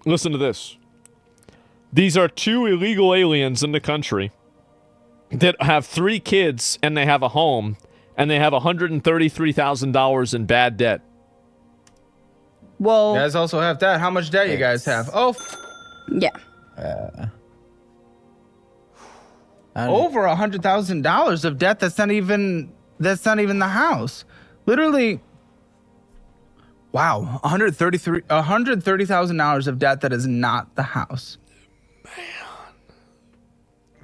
Listen to this. These are 2 illegal aliens in the country that have 3 kids and they have a home and they have $133,000 in bad debt. Well, You guys also have that. How much debt you guys have? Oh, yeah. over $100,000 of debt. That's not even the house. Literally. Wow, $130,000 of debt that is not the house.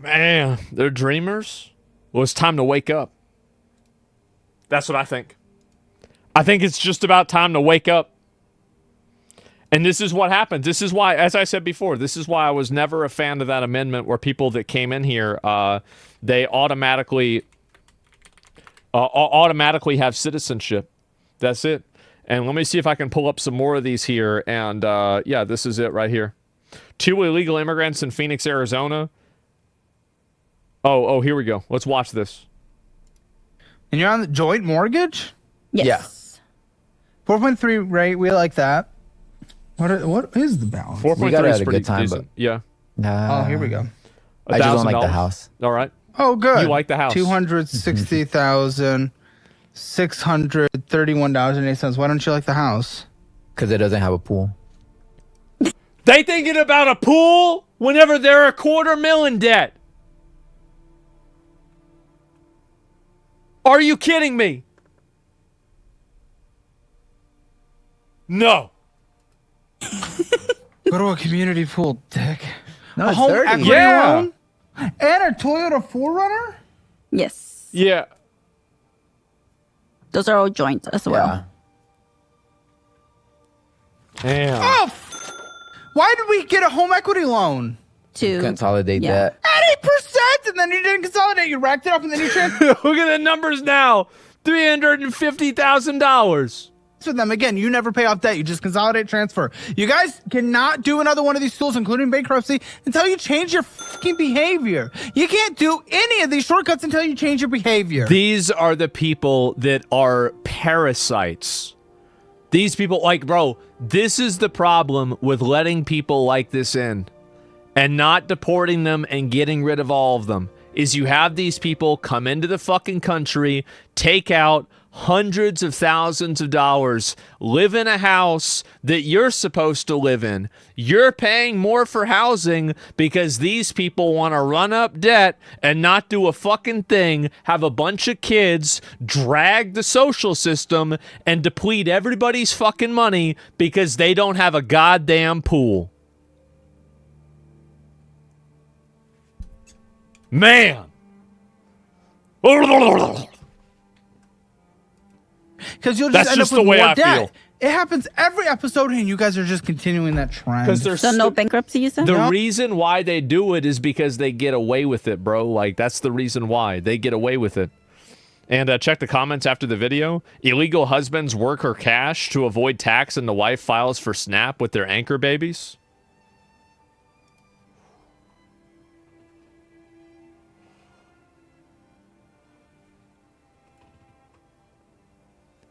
Man, they're dreamers. Well, it's time to wake up. That's what I think. I think it's just about time to wake up. And this is what happens. This is why, as I said before, this is why I was never a fan of that amendment where people that came in here, they automatically have citizenship. That's it. And let me see if I can pull up some more of these here. And yeah, this is it right here. 2 illegal immigrants in Phoenix, Arizona. Oh, here we go. Let's watch this. And you're on the joint mortgage? Yes. 4.3 rate. We like that. What is the balance? 4.3 is a pretty good time, decent. Yeah. Oh, here we go. I just don't like the $1,000. house. All right. Oh, good. You like the house. $260,631.08. Why don't you like the house? Because it doesn't have a pool. They thinking about a pool whenever they're $250,000 in debt. Are you kidding me? No. Go to a community pool, dick. No, A it's home 30. equity Yeah. loan? And a Toyota 4Runner? Yes. Yeah. Those are all joint as well. Damn. Oh, why did we get a home equity loan? To Consolidate that. 80%, and then you didn't consolidate. You racked it up, and then you transferred Look at the numbers now. $350,000. them. Again, you never pay off debt. You just consolidate, transfer. You guys cannot do another one of these tools, including bankruptcy, until you change your fucking behavior. You can't do any of these shortcuts until you change your behavior. These are the people that are parasites. These people, like, bro, this is the problem with letting people like this in and not deporting them and getting rid of all of them, is you have these people come into the fucking country, take out hundreds of thousands of dollars, live in a house that you're supposed to live in. You're paying more for housing because these people want to run up debt and not do a fucking thing, have a bunch of kids, drag the social system, and deplete everybody's fucking money because they don't have a goddamn pool. Man. Because you'll That's just end just up with the way more I debt. feel. It happens every episode, and you guys are just continuing that trend. Because there's So no bankruptcy, you said? the reason why they do it is because they get away with it, bro. Like, that's the reason why they get away with it. And check the comments after the video. Illegal husbands work her cash to avoid tax, and the wife files for SNAP with their anchor babies.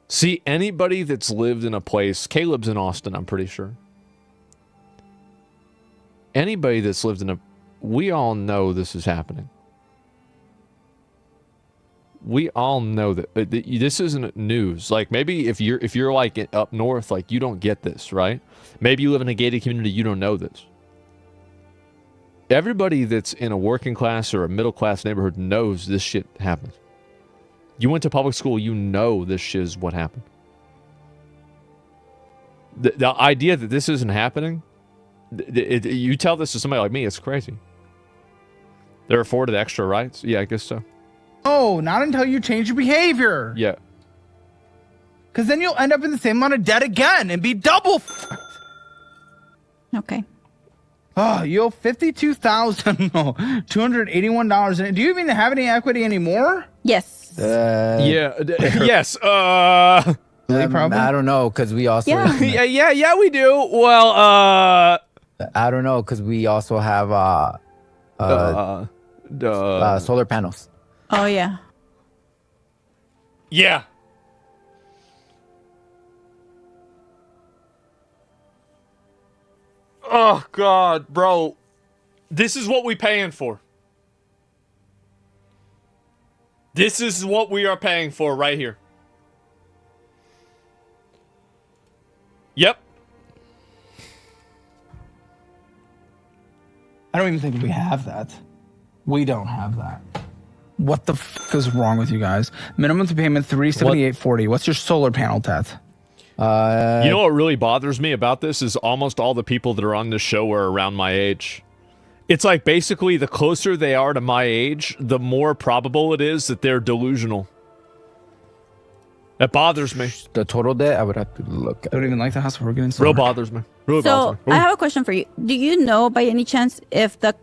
See, anybody that's lived in a place, Caleb's in Austin, I'm pretty sure. Anybody that's lived in a, we all know this is happening. We all know that this isn't news. Like, maybe if you're like up north, like, you don't get this, right? Maybe you live in a gated community, you don't know this. Everybody that's in a working class or a middle class neighborhood knows this shit happens. You went to public school, you know this shit is what happened. The idea that this isn't happening, you tell this to somebody like me, it's crazy. They're afforded extra rights? Yeah, I guess so. Oh, not until you change your behavior. Yeah. Because then you'll end up in the same amount of debt again and be double fucked. Okay. Oh, you owe $52,281. Do you even have any equity anymore? Yes. Yes. Really, probably? I don't know, because we also... Yeah. yeah, we do. Well, I don't know, because we also have solar panels. Oh, yeah. Yeah. Oh, God, bro. This is what we paying for. This is what we are paying for right here. Yep. I don't even think we have that. We don't have that. What the f is wrong with you guys? Minimum payment $378.40. What's your solar panel, Tet? You know what really bothers me about this is almost all the people that are on this show are around my age. It's like basically the closer they are to my age, the more probable it is that they're delusional. That bothers me. The total debt, I would have to look I at. don't even like the house. We're getting solar. Real bothers me. Really So bothers me. I have a question for you. Do you know by any chance if the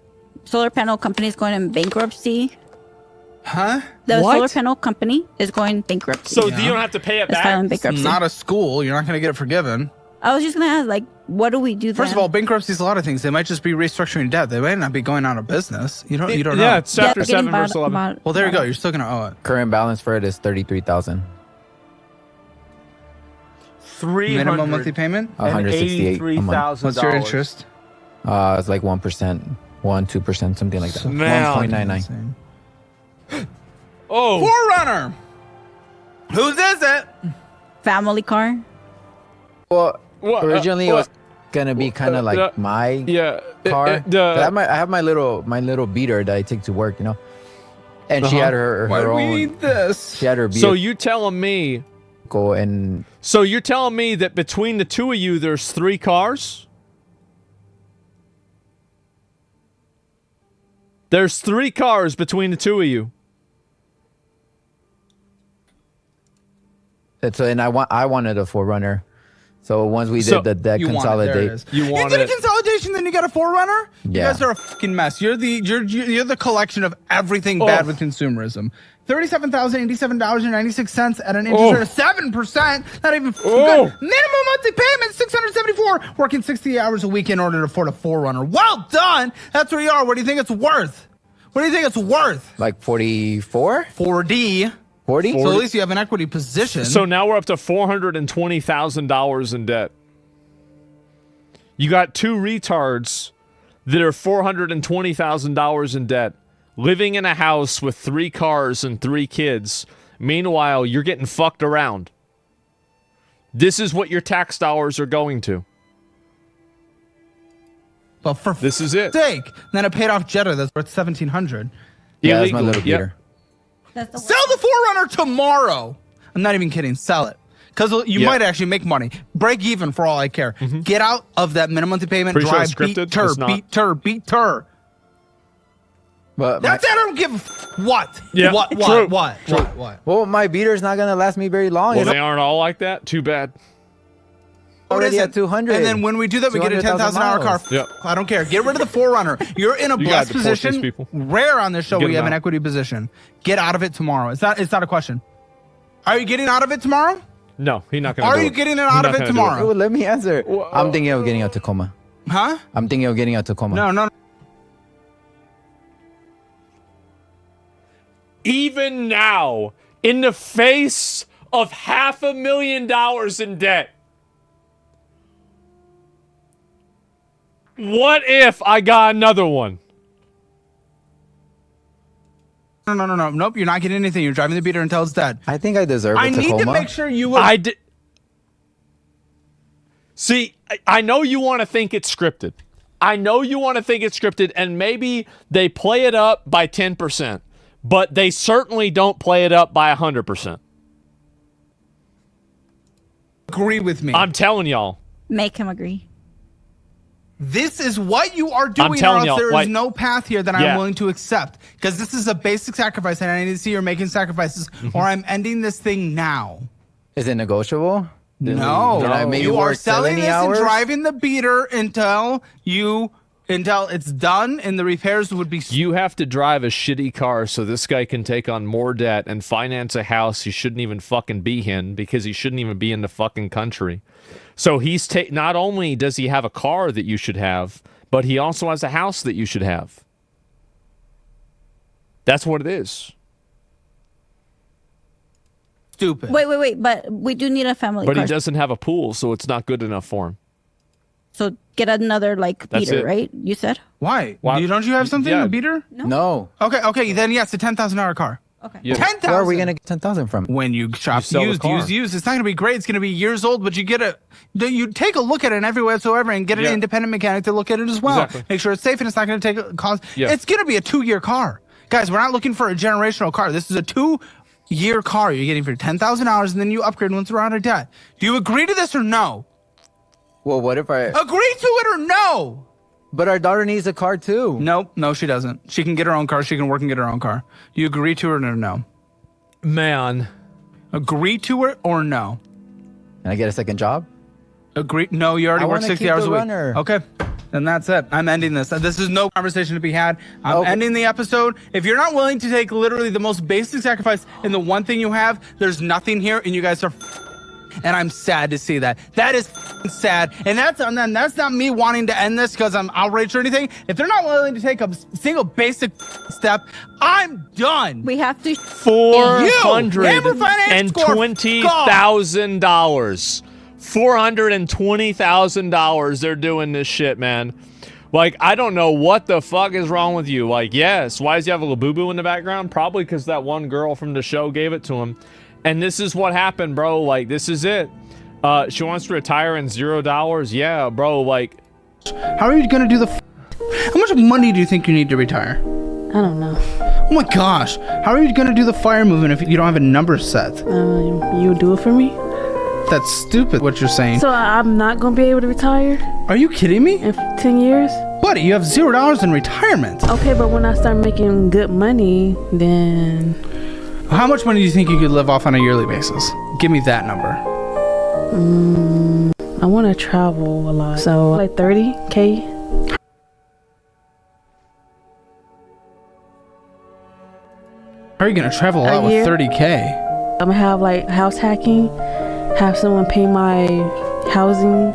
solar panel company is going in bankruptcy? Huh? The What? solar panel company is going bankruptcy. So you don't have to pay it It's filing back? bankruptcy. Not a school. You're not going to get it forgiven. I was just gonna ask, like, what do we do then? First of all, bankruptcy is a lot of things. They might just be restructuring debt. They might not be going out of business. You don't know. Yeah, it's Yeah, chapter they're getting 7, verse bought- 11. bought- Well, there you bought. go. You're still going to owe it. Current balance for it is 33,000. Minimum monthly payment? 168 a month. What's your interest? It's like 1%, 2%, something like that. Man. 1.99. Oh, Forerunner! Whose is it? Family car. Well, What, originally it was gonna be kind of like uh, my yeah. car. I have my little beater that I take to work, you know. And she had her Why do we own. need this? She had her So vehicle, you telling me? and So you're telling me that between the two of you, there's 3 cars? There's 3 cars between the two of you. and I wanted a Forerunner. So once we So did the debt You want it. There it consolidate, is. You You want did a it. consolidation, then you got a Forerunner? You Yeah. guys are a fucking mess. You're the collection of everything bad with consumerism. $37,087.96 at an interest rate of 7%. Not even good. Minimum monthly payment $674. Working 60 hours a week in order to afford a Forerunner. Well done. That's where you are. What do you think it's worth? What do you think it's worth? like 44, 4D. 40. So at least you have an equity position. So now we're up to $420,000 in debt. You got 2 retards that are $420,000 in debt, living in a house with 3 cars and 3 kids. Meanwhile, you're getting fucked around. This is what your tax dollars are going to. but for This is it. sake, then it paid off Jetta that's worth $1,700. Yeah, that's my Illegally. little Yep. beater. That's the Sell the Forerunner tomorrow. I'm not even kidding. Sell it. Because you Yeah. might actually make money. Break even for all I care. Get out of that minimum monthly payment. Pretty sure Drive, it's scripted. beat, tur, It's not. beat, tur, beat, tur. But That's it. I don't give a what. Yeah, What, true. what? well, my beater's not gonna last me very long. Well, It's they aren't all like that. Too bad. already What is at 200. And then when we do that, we get a 200,000 $10,000 car. miles. Yep. I don't care. Get rid of the Forerunner. You're in a You gotta blessed deport these position. people. Rare on this show Get where you them have an out. equity position. Get out of it tomorrow. It's not a question. Are you getting out of it tomorrow? No, he's not going to Are do you it. getting it He's out not of it gonna do tomorrow? Oh, let me answer. I'm thinking of getting a Tacoma. Huh? I'm thinking of getting a Tacoma. No. Even now, in the face of $500,000 in debt, what if I got another one? No. Nope, you're not getting anything. You're driving the beater until it's dead. I think I deserve a I Tacoma. need to make sure you will. I did. See, I know you want to think it's scripted. I know you want to think it's scripted, and maybe they play it up by 10%, but they certainly don't play it up by 100%. agree with me. I'm telling y'all. Make him agree. This is what you are doing, or telling else y'all, there is like- no path here that Yeah. I'm willing to accept. Because this is a basic sacrifice, and I need to see you're making sacrifices, or I'm ending this thing now. Is it negotiable? No, Can I make you it are work selling 70 this hours? and driving the beater until it's done, and the repairs would be. You have to drive a shitty car so this guy can take on more debt and finance a house he shouldn't even fucking be in because he shouldn't even be in the fucking country. So he's not only does he have a car that you should have, but he also has a house that you should have. That's what it is. Stupid. Wait. But we do need a family But car. he doesn't have a pool, so it's not good enough for him. So get another like That's beater, it. right? You said. Why? Why- Don't you have something? Yeah. A beater? No. Okay. Then yes, a $10,000 car. Okay. Yeah. 10,000. Where are we gonna get 10,000 from? When you shop sell the used, car. used, it's not going to be great. It's going to be years old, but you get you take a look at it in every way whatsoever and get an Yeah. independent mechanic to look at it as well. Exactly. Make sure it's safe and it's not going to take a cost. Yeah. It's going to be a 2-year car. Guys, we're not looking for a generational car. This is a 2-year car you're getting for $10,000 and then you upgrade once we're out of debt. Do you agree to this or no? Well, what if I? Agree to it or no? But our daughter needs a car too. No, she doesn't. She can get her own car. She can work and get her own car. Do you agree to it or no? Man. Agree to it or no? Can I get a second job? Agree. No, you already I work wanna 60 keep hours the a week. runner. Okay. Then that's it. I'm ending this. This is no conversation to be had. I'm Okay. ending the episode. If you're not willing to take literally the most basic sacrifice in the one thing you have, there's nothing here, and you guys are. And I'm sad to see that. That is sad. And that's not me wanting to end this because I'm outraged or anything. If they're not willing to take a single basic step, I'm done. We have to. $420,000. $420,000 they're doing this shit, man. Like, I don't know what the fuck is wrong with you. Like, yes, why does he have a little boo-boo in the background? Probably because that one girl from the show gave it to him. And this is what happened, bro. Like, this is it. She wants to retire in $0. Yeah, bro, like... How are you going to do the... How much money do you think you need to retire? I don't know. Oh my gosh. How are you going to do the fire movement if you don't have a number set? You do it for me? That's stupid what you're saying. So I'm not going to be able to retire Are you kidding me? in 10 years? Buddy, you have $0 in retirement. Okay, but when I start making good money, then How much money do you think you could live off on a yearly basis? Give me that number. I want to travel a lot. So like 30K. How are you going to travel a lot with year? 30K? I'm going to have like house hacking, have someone pay my housing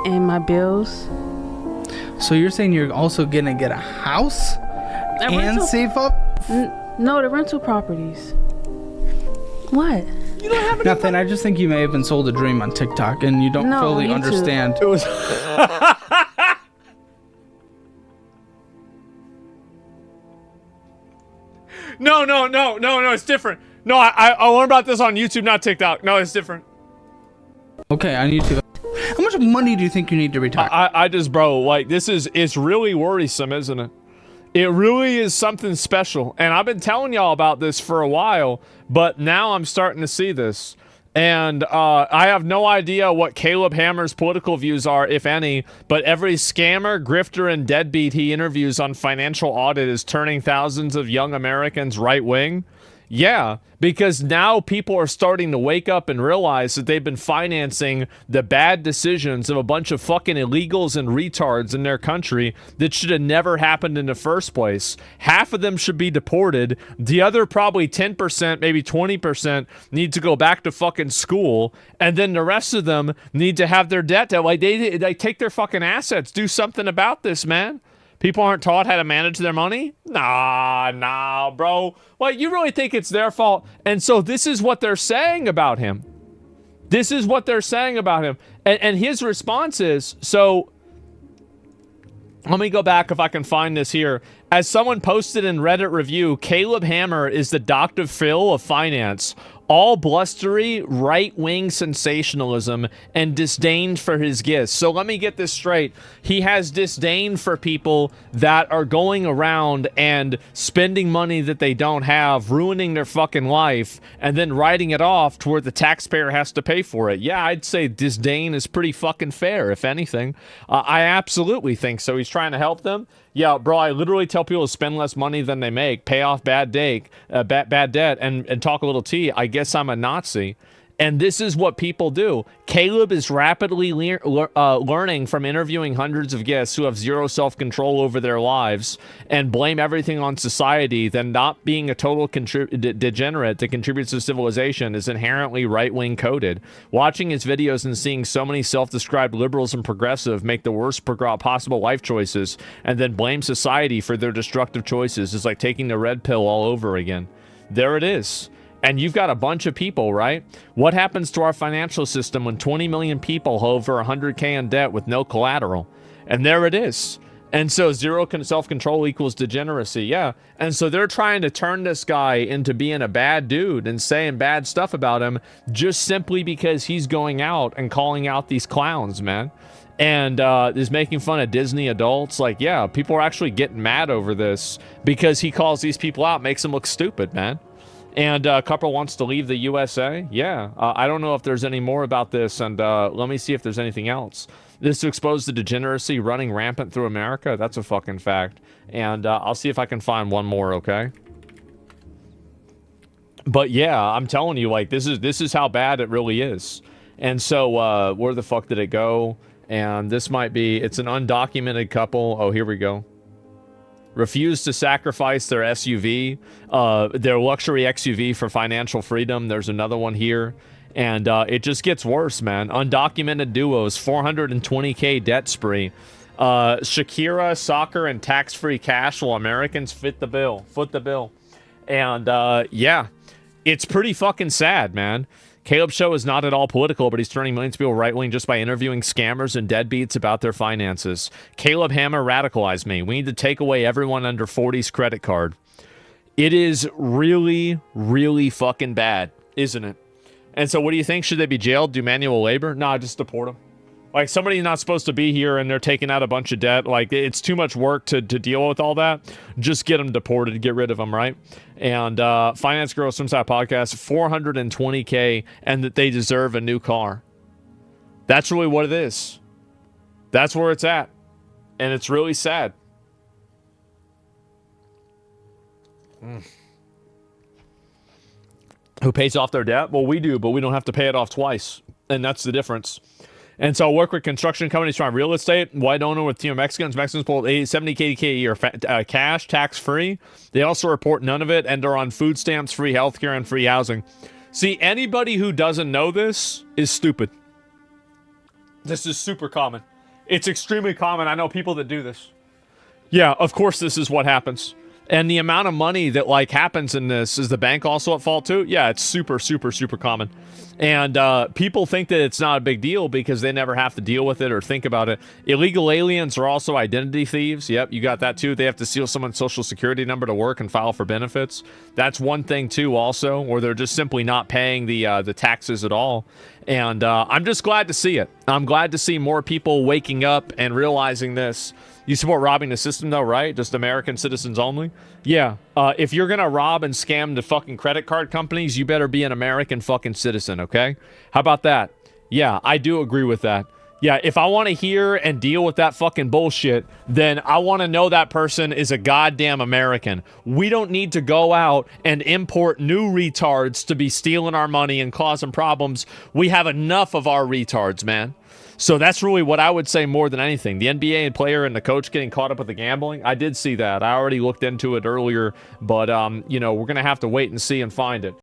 and my bills. So you're saying you're also going to get a house and rental- save up? No, the rental properties. What? Nothing. I just think you may have been sold a dream on TikTok and you don't No, fully YouTube. understand. It was... No, it's different. No, I learned about this on YouTube, not TikTok. No, it's different. Okay, I need to. How much money do you think you need to retire? I just, bro, like, it's really worrisome, isn't it? It really is something special. And I've been telling y'all about this for a while, but now I'm starting to see this. And I have no idea what Caleb Hammer's political views are, if any, but every scammer, grifter, and deadbeat he interviews on Financial Audit is turning thousands of young Americans right-wing. Yeah, because now people are starting to wake up and realize that they've been financing the bad decisions of a bunch of fucking illegals and retards in their country that should have never happened in the first place. Half of them should be deported. The other probably 10%, maybe 20% need to go back to fucking school. And then the rest of them need to have their debt. Like, they take their fucking assets. Do something about this, man. People aren't taught how to manage their money? Nah, bro. Like, you really think it's their fault? And so this is what they're saying about him. This is what they're saying about him. And his response is, so let me go back if I can find this here. As someone posted in Reddit review, Caleb Hammer is the Dr. Phil of finance. All blustery, right-wing sensationalism and disdain for his gifts. So let me get this straight. He has disdain for people that are going around and spending money that they don't have, ruining their fucking life, and then writing it off to where the taxpayer has to pay for it. Yeah, I'd say disdain is pretty fucking fair, if anything. I absolutely think so. He's trying to help them. Yeah, bro, I literally tell people to spend less money than they make, pay off bad debt, and talk a little tea. I guess I'm a Nazi. And this is what people do. Caleb is rapidly learning from interviewing hundreds of guests who have zero self-control over their lives and blame everything on society. Then not being a total degenerate that contributes to civilization is inherently right-wing coded. Watching his videos and seeing so many self-described liberals and progressive make the worst possible life choices and then blame society for their destructive choices is like taking the red pill all over again. There it is. And you've got a bunch of people, right? What happens to our financial system when 20 million people over 100K in debt with no collateral? And there it is. And so zero self-control equals degeneracy. Yeah. And so they're trying to turn this guy into being a bad dude and saying bad stuff about him just simply because he's going out and calling out these clowns, man. And is making fun of Disney adults. Like, yeah, people are actually getting mad over this because he calls these people out, makes them look stupid, man. And a couple wants to leave the USA. Yeah, I don't know if there's any more about this. And let me see if there's anything else. This to expose the degeneracy running rampant through America. That's a fucking fact. And I'll see if I can find one more, okay? But yeah, I'm telling you, like, this is how bad it really is. And so where the fuck did it go? And this might be, it's an undocumented couple. Oh, here we go. Refused to sacrifice their SUV, their luxury XUV for financial freedom. There's another one here. And it just gets worse, man. Undocumented duos, 420K debt spree. Shakira, soccer, and tax-free cash while Americans foot the bill. And yeah, it's pretty fucking sad, man. Caleb's show is not at all political, but he's turning millions of people right-wing just by interviewing scammers and deadbeats about their finances. Caleb Hammer radicalized me. We need to take away everyone under 40's credit card. It is really, really fucking bad, isn't it? And so what do you think? Should they be jailed? Do manual labor? Nah, just deport them. Like, somebody's not supposed to be here and they're taking out a bunch of debt. Like, it's too much work to deal with all that. Just get them deported, get rid of them, right? And Finance Girl Swim Side Podcast, 420K, and that they deserve a new car. That's really what it is. That's where it's at. And it's really sad. Who pays off their debt? Well, we do, but we don't have to pay it off twice. And that's the difference. And so I work with construction companies trying real estate. White owner with team of Mexicans. Mexicans pull 70K a year cash, tax-free. They also report none of it and are on food stamps, free healthcare, and free housing. See, anybody who doesn't know this is stupid. This is super common. It's extremely common. I know people that do this. Yeah, of course this is what happens. And the amount of money that, like, happens in this, is the bank also at fault too? Yeah, it's super, super, super common. And people think that it's not a big deal because they never have to deal with it or think about it. Illegal aliens are also identity thieves. Yep, you got that too. They have to steal someone's social security number to work and file for benefits. That's one thing too also, or they're just simply not paying the taxes at all. And I'm just glad to see it. I'm glad to see more people waking up and realizing this. You support robbing the system, though, right? Just American citizens only? Yeah. If you're going to rob and scam the fucking credit card companies, you better be an American fucking citizen, okay? How about that? Yeah, I do agree with that. Yeah, if I want to hear and deal with that fucking bullshit, then I want to know that person is a goddamn American. We don't need to go out and import new retards to be stealing our money and causing problems. We have enough of our retards, man. So that's really what I would say more than anything. The NBA player and the coach getting caught up with the gambling, I did see that. I already looked into it earlier, but, you know, we're going to have to wait and see and find it.